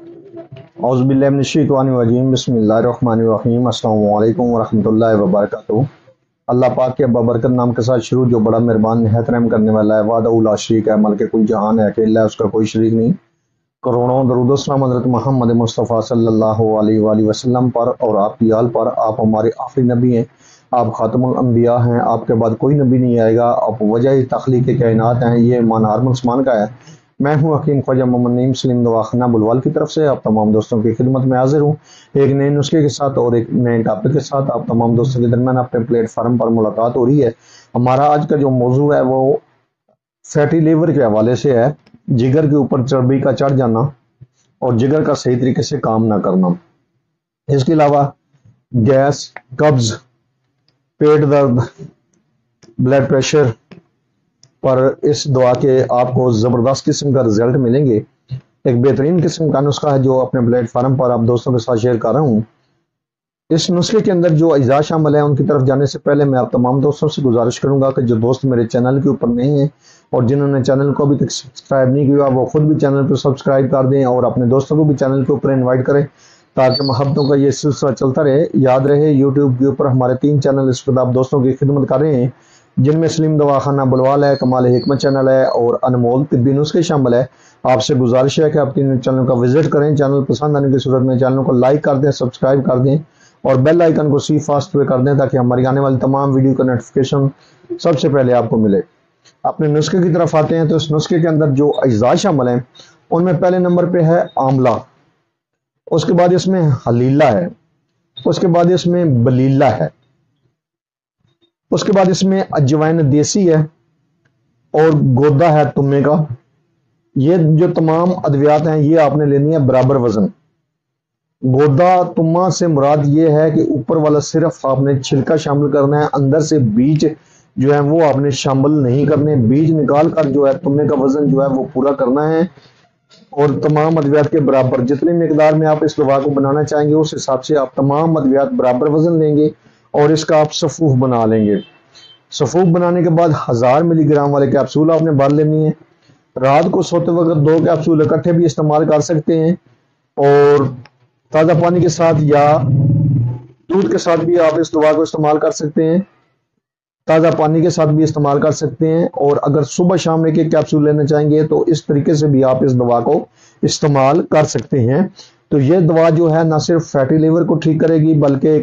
औज़ुबिल्लाहि मिनश्शैतानिर्रजीम बिस्मिल्लाहिर्रहमानिर्रहीम अस्सलामु अलैकुम वरहमतुल्लाहि वबरकातुहू। अल्लाह पाक के बबरकत नाम के साथ शुरू, जो बड़ा मेहरबान निहायत रहम करने वाला है। वाहदहू ला शरीक है, मलके कुल जहान है, अकेला है, उसका कोई शरीक नहीं। करोड़ों दरूद व सलाम हज़रत मोहम्मद मुस्तफ़ा सल्लल्लाहु अलैहि वसल्लम पर और आपकी आल पर। आप हमारे आखिरी नबी हैं, आप खातमुल अंबिया हैं, आपके बाद कोई नबी नहीं आएगा। आप वजह तख्लीक़ कायनात हैं। ये ईमान हर मुसलमान का है। मैं हूँ हकीम ख्वाजा मोहम्मद नईम सलीम दवाखाना बुलवाल की तरफ से आप तमाम दोस्तों की खिदमत में हाजिर हूँ, एक नए नुस्खे के साथ और एक नए टॉपिक के साथ। आप तमाम दोस्तों के दरमियान अपने प्लेटफार्म पर मुलाकात हो रही है। हमारा आज का जो मौजू है वो फैटी लीवर के हवाले से है, जिगर के ऊपर चर्बी का चढ़ जाना और जिगर का सही तरीके से काम ना करना। इसके अलावा गैस, कब्ज, पेट दर्द, ब्लड प्रेशर पर इस दवा के आपको ज़बरदस्त किस्म का रिजल्ट मिलेंगे। एक बेहतरीन किस्म का नुस्खा है जो अपने प्लेटफार्म पर आप दोस्तों के साथ शेयर कर रहा हूँ। इस नुस्खे के अंदर जो अज्जा शामिल है उनकी तरफ जाने से पहले मैं आप तमाम दोस्तों से गुजारिश करूंगा कि जो दोस्त मेरे चैनल के ऊपर नहीं हैं और जिन्होंने चैनल को अभी तक सब्सक्राइब नहीं किया, वो खुद भी चैनल को सब्सक्राइब कर दें और अपने दोस्तों को भी चैनल के ऊपर इन्वाइट करें, ताकि मोहब्बतों का ये सिलसिला चलता रहे। याद रहे, यूट्यूब के ऊपर हमारे 3 चैनल इस वक्त आप दोस्तों की खिदमत कर रहे हैं, जिनमें सलीम दवाखाना बुलवाल है, कमाल हिकमत चैनल है और अनमोल तिब्बी नुस्खे शामिल है। आपसे गुजारिश है कि आप 3 चैनल का विजिट करें। चैनल पसंद आने की सूरत में चैनल को लाइक कर दें, सब्सक्राइब कर दें और बेल आइकन को सी फास्ट पे कर दें, ताकि हमारी आने वाली तमाम वीडियो का नोटिफिकेशन सबसे पहले आपको मिले। अपने नुस्खे की तरफ आते हैं तो इस नुस्खे के अंदर जो अज्जा शामिल हैं उनमें पहले नंबर पे है आंवला, उसके बाद इसमें हलीला है, उसके बाद इसमें बलीला है, उसके बाद इसमें अजवाइन देसी है और गोदा है तुम्मे का। ये जो तमाम अद्वियात हैं ये आपने लेनी है बराबर वजन। गोदा तुम्मा से मुराद ये है कि ऊपर वाला सिर्फ आपने छिलका शामिल करना है, अंदर से बीज जो है वो आपने शामिल नहीं करने। बीज निकाल कर जो है तुम्मे का वजन जो है वो पूरा करना है और तमाम अद्वियात के बराबर जितनी मिकदार में आप इस दवा को बनाना चाहेंगे उस हिसाब से आप तमाम अद्वियात बराबर वजन लेंगे और इसका आप सफूफ बना लेंगे। सफूफ बनाने के बाद 1000 मिलीग्राम वाले कैप्सूल आपने भर लेनी है। रात को सोते वक्त 2 कैप्सूल इकट्ठे भी इस्तेमाल कर सकते हैं और ताज़ा पानी के साथ या दूध के साथ भी आप इस दवा को इस्तेमाल कर सकते हैं। ताज़ा पानी के साथ भी इस्तेमाल कर सकते हैं और अगर सुबह शाम एक कैप्सूल लेना चाहेंगे तो इस तरीके से भी आप इस दवा को इस्तेमाल कर सकते हैं। तो ये दवा जो है ना सिर्फ फैटी लीवर को ठीक करेगी बल्कि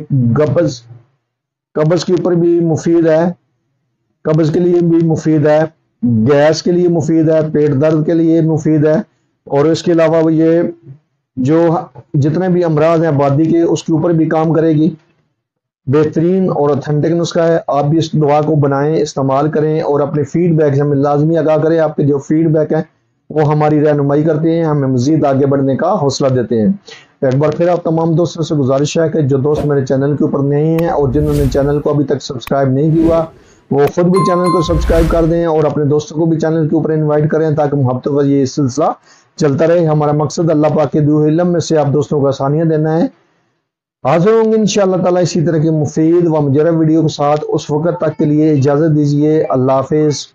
कब्ज के ऊपर भी मुफीद है, कब्ज के लिए भी मुफीद है, गैस के लिए मुफीद है, पेट दर्द के लिए मुफीद है और इसके अलावा ये जो जितने भी अमराज हैं आबादी के उसके ऊपर भी काम करेगी। बेहतरीन और ऑथेंटिक नुस्खा है। आप भी इस दवा को बनाएं, इस्तेमाल करें और अपने फीडबैक हमें लाजमी आगाह करें। आपके जो फीडबैक हैं वो हमारी रहनुमाई करते हैं, हमें मजीद आगे बढ़ने का हौसला देते हैं। एक बार फिर आप तमाम दोस्तों से गुजारिश है कि जो दोस्त मेरे चैनल के ऊपर नहीं हैं और जिन्होंने चैनल को अभी तक सब्सक्राइब नहीं किया वो खुद भी चैनल को सब्सक्राइब कर दें और अपने दोस्तों को भी चैनल के ऊपर इन्वाइट करें, ताकि मोहब्बतों का ये सिलसिला चलता रहे। हमारा मकसद अल्लाह पाक के दिए इल्म में से आप दोस्तों को आसानियां देना है। हाजिर होंगे इंशाअल्लाह ताला इसी तरह के मुफीद व मुजर्रब वीडियो के साथ। उस वक्त तक के लिए इजाजत दीजिए। अल्लाह हाफिज।